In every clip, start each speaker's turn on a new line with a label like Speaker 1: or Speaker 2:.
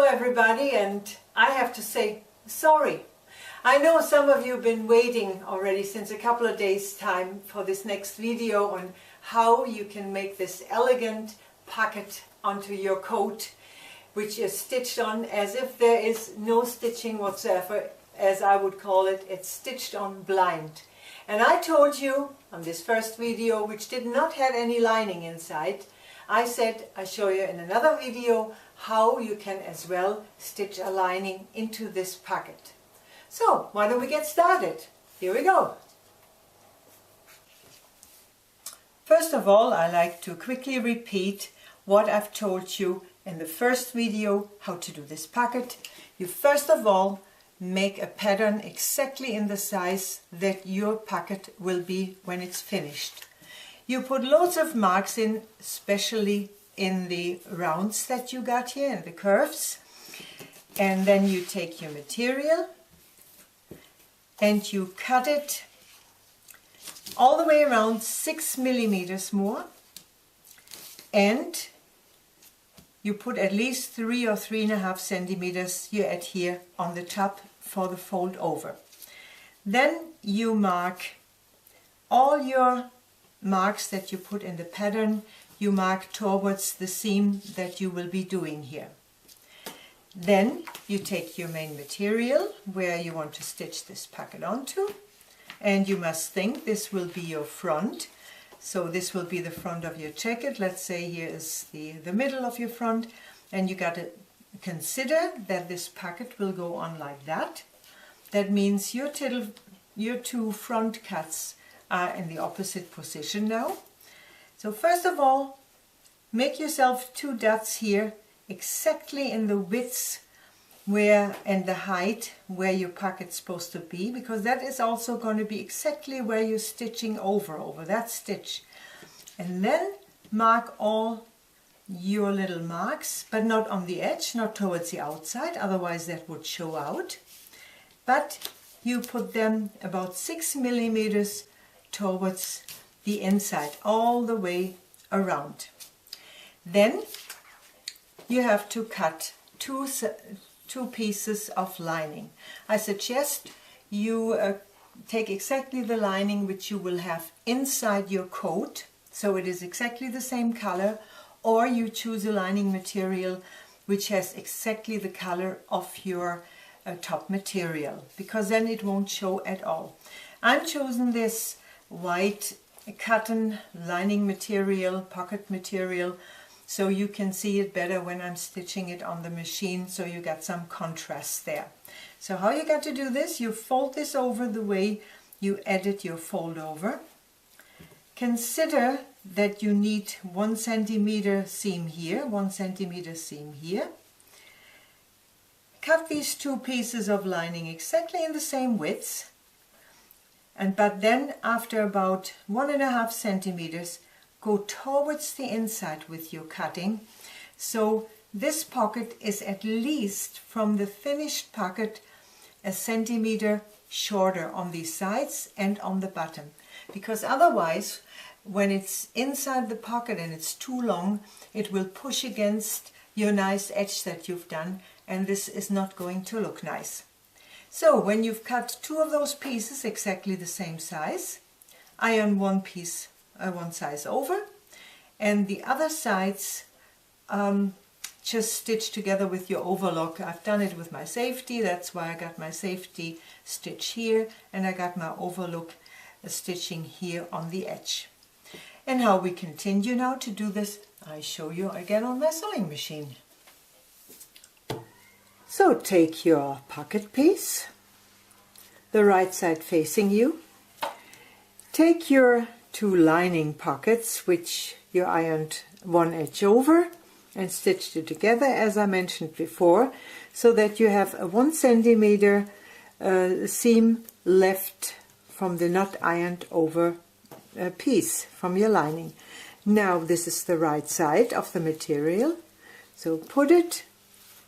Speaker 1: everybody, and I have to say sorry. I know some of you have been waiting already since a couple of days time for this next video on how you can make this elegant pocket onto your coat, which is stitched on as if there is no stitching whatsoever, as I would call it. It's stitched on blind. And I told you on this first video, which did not have any lining inside, I said I show you in another video how you can as well stitch a lining into this pocket. So why don't we get started? Here we go. First of all, I like to quickly repeat what I've told you in the first video, how to do this pocket. You first of all make a pattern exactly in the size that your pocket will be when it's finished. You put loads of marks in, especially in the rounds that you got here, in the curves. And then you take your material and you cut it all the way around 6 millimeters more. And you put at least 3 or 3.5 centimeters you add here on the top for the fold over. Then you mark all your marks that you put in the pattern, you mark towards the seam that you will be doing here. Then you take your main material where you want to stitch this pocket onto, and you must think this will be your front. So this will be the front of your jacket. Let's say here is the middle of your front, and you got to consider that this pocket will go on like that. That means your two front cuts are in the opposite position now. So first of all, make yourself 2 dots here exactly in the width where and the height where your pocket's supposed to be, because that is also going to be exactly where you're stitching over that stitch. And then mark all your little marks, but not on the edge, not towards the outside, otherwise that would show out. But you put them about 6 millimeters towards the inside, all the way around. Then you have to cut two pieces of lining. I suggest you take exactly the lining which you will have inside your coat, so it is exactly the same color, or you choose a lining material which has exactly the color of your top material, because then it won't show at all. I'm choosing this white cotton lining material, pocket material, so you can see it better when I'm stitching it on the machine, so you got some contrast there. So how you got to do this, you fold this over the way you edit your fold over. Consider that you need 1 centimeter seam here, 1 centimeter seam here. Cut these 2 pieces of lining exactly in the same width, but then after about 1.5 centimeters, go towards the inside with your cutting. So this pocket is at least from the finished pocket 1 centimeter shorter on these sides and on the bottom, because otherwise when it's inside the pocket and it's too long, it will push against your nice edge that you've done, and this is not going to look nice. So when you've cut 2 of those pieces exactly the same size, iron one piece one size over, and the other sides just stitch together with your overlock. I've done it with my safety, that's why I got my safety stitch here, and I got my overlock stitching here on the edge. And how we continue now to do this, I show you again on my sewing machine. So take your pocket piece, the right side facing you. Take your 2 lining pockets, which you ironed one edge over, and stitched it together as I mentioned before, so that you have a 1 centimeter seam left from the not ironed over piece from your lining. Now this is the right side of the material, so put it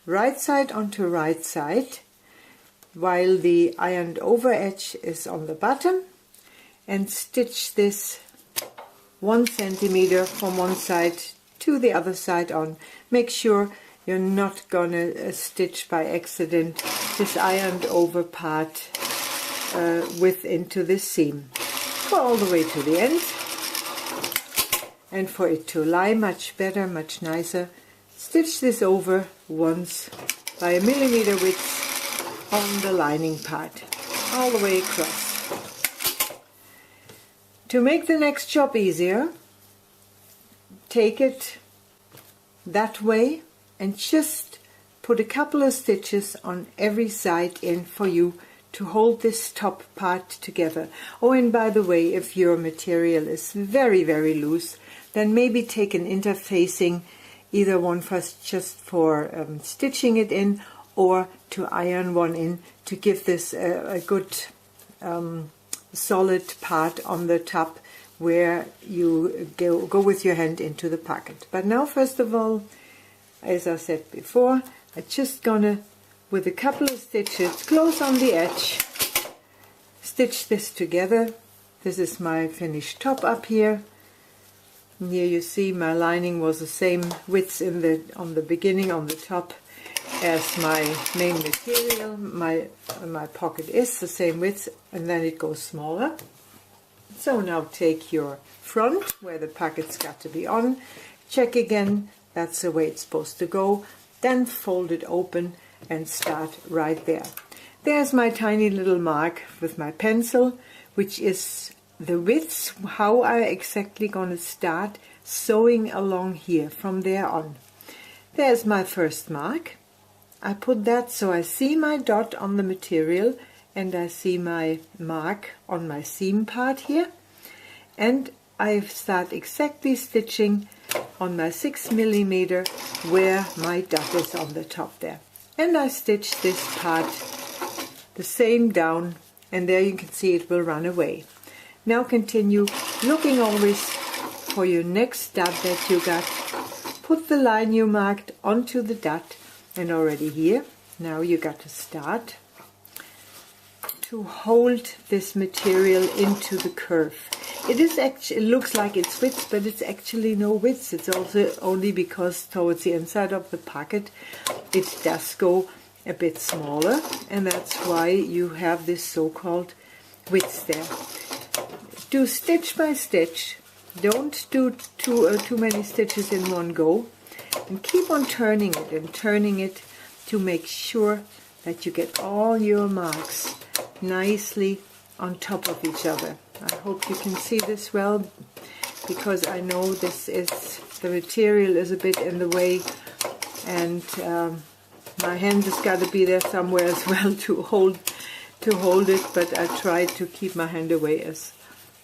Speaker 1: right side onto right side while the ironed over edge is on the bottom, and stitch this 1 centimeter from one side to the other side on. Make sure you're not gonna stitch by accident this ironed over part into this seam. Go all the way to the end, and for it to lie much better, much nicer, stitch this over once by 1 millimeter width on the lining part, all the way across. To make the next job easier, take it that way and just put a couple of stitches on every side in for you to hold this top part together. Oh, and by the way, if your material is very, very loose, then maybe take an interfacing, either one just for stitching it in, or to iron one in to give this a good solid part on the top where you go with your hand into the pocket. But now, first of all, as I said before, I'm just gonna, with a couple of stitches close on the edge, stitch this together. This is my finished top up here. And here you see my lining was the same width on the beginning, on the top, as my main material. My pocket is the same width, and then it goes smaller. So now take your front, where the pocket's got to be on, check again, that's the way it's supposed to go, then fold it open and start right there. There's my tiny little mark with my pencil, which is the width, how I exactly gonna start sewing along here from there on. There's my first mark. I put that so I see my dot on the material and I see my mark on my seam part here, and I start exactly stitching on my 6 millimeter where my dot is on the top there, and I stitch this part the same down, and there you can see it will run away. Now continue looking always for your next dot that you got. Put the line you marked onto the dot, and already here, now you got to start to hold this material into the curve. It looks like it's width, but it's actually no width. It's also only because towards the inside of the pocket it does go a bit smaller, and that's why you have this so-called width there. Do stitch by stitch. Don't do too many stitches in one go, and keep on turning it and turning it to make sure that you get all your marks nicely on top of each other. I hope you can see this well, because I know the material is a bit in the way, and my hand has got to be there somewhere as well to hold it, but I try to keep my hand away as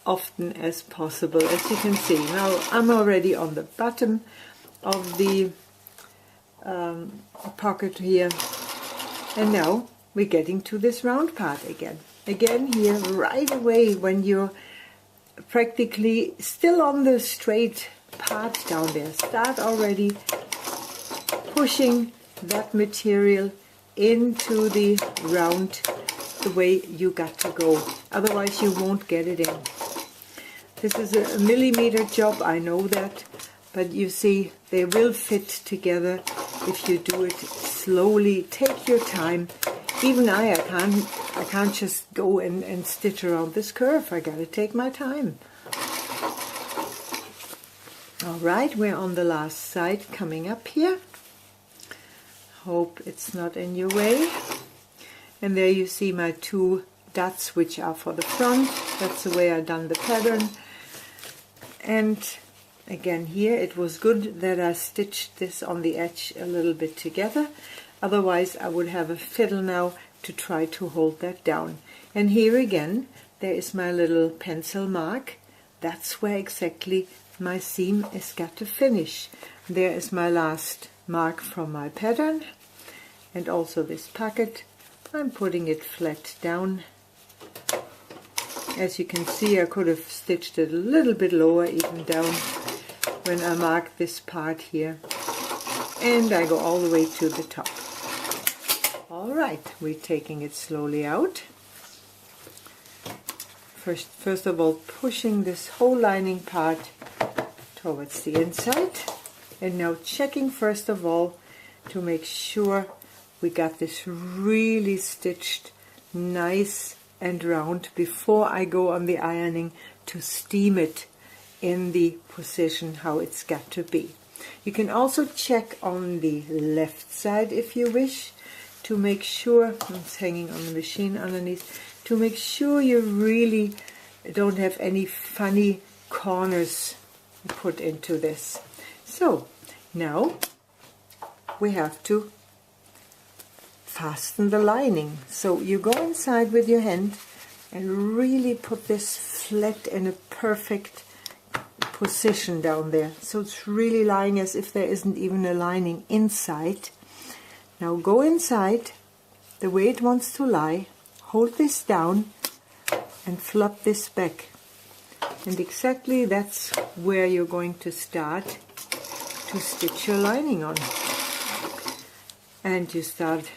Speaker 1: often as possible. As you can see, now I'm already on the bottom of the pocket here, and now we're getting to this round part again. Again here, right away, when you're practically still on the straight part down there, start already pushing that material into the round the way you got to go. Otherwise you won't get it in. This is a millimeter job, I know that, but you see, they will fit together if you do it slowly. Take your time. Even I can't just go and stitch around this curve. I gotta take my time. Alright, we're on the last side coming up here. Hope it's not in your way. And there you see my two dots, which are for the front. That's the way I done the pattern. And again here, it was good that I stitched this on the edge a little bit together. Otherwise I would have a fiddle now to try to hold that down. And here again, there is my little pencil mark. That's where exactly my seam is got to finish. There is my last mark from my pattern, and also this pocket. I'm putting it flat down. As you can see, I could have stitched it a little bit lower, even down, when I marked this part here. And I go all the way to the top. Alright, we're taking it slowly out. First of all, pushing this whole lining part towards the inside. And now checking first of all to make sure we got this really stitched nice and round before I go on the ironing to steam it in the position how it's got to be. You can also check on the left side if you wish to make sure, it's hanging on the machine underneath, to make sure you really don't have any funny corners put into this. So now we have to fasten the lining. So you go inside with your hand and really put this flat in a perfect position down there. So it's really lying as if there isn't even a lining inside. Now go inside the way it wants to lie, hold this down and flop this back. And exactly that's where you're going to start to stitch your lining on. And you start,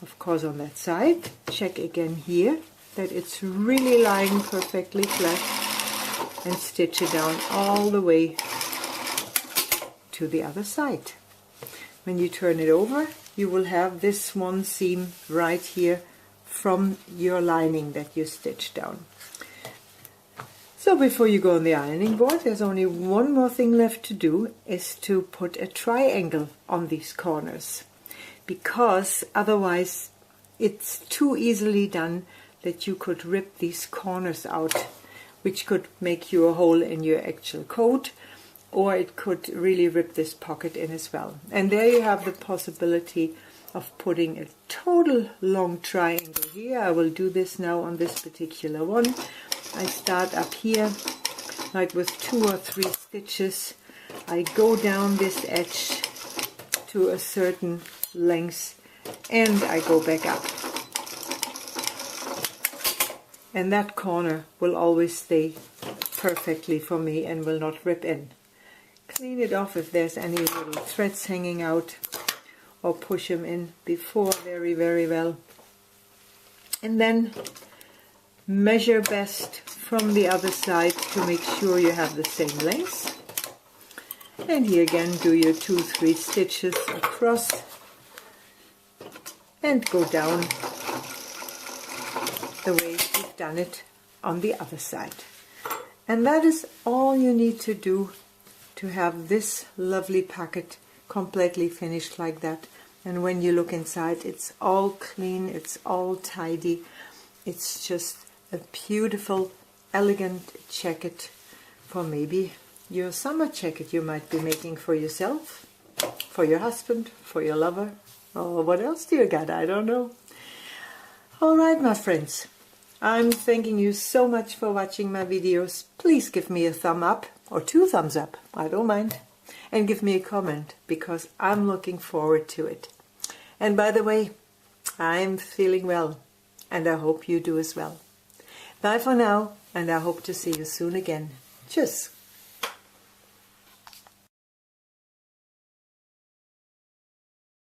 Speaker 1: of course, on that side. Check again here that it's really lying perfectly flat and stitch it down all the way to the other side. When you turn it over, you will have this one seam right here from your lining that you stitched down. So before you go on the ironing board, there's only one more thing left to do, is to put a triangle on these corners, because otherwise it's too easily done that you could rip these corners out, which could make you a hole in your actual coat, or it could really rip this pocket in as well. And there you have the possibility of putting a total long triangle here. I will do this now on this particular one. I start up here like with 2 or 3 stitches. I go down this edge to a certain length and I go back up. And that corner will always stay perfectly for me and will not rip in. Clean it off if there's any little threads hanging out, or push them in before very, very well. And then measure best from the other side to make sure you have the same length. And here again do your 2-3 stitches across and go down the way you've done it on the other side. And that is all you need to do to have this lovely packet completely finished like that. And when you look inside, it's all clean, it's all tidy. It's just a beautiful, elegant jacket for maybe your summer jacket you might be making for yourself, for your husband, for your lover, or what else do you got? I don't know. All right, my friends, I'm thanking you so much for watching my videos. Please give me a thumb up, or 2 thumbs up, I don't mind. And give me a comment, because I'm looking forward to it. And by the way, I'm feeling well, and I hope you do as well. Bye for now, and I hope to see you soon again. Tschüss.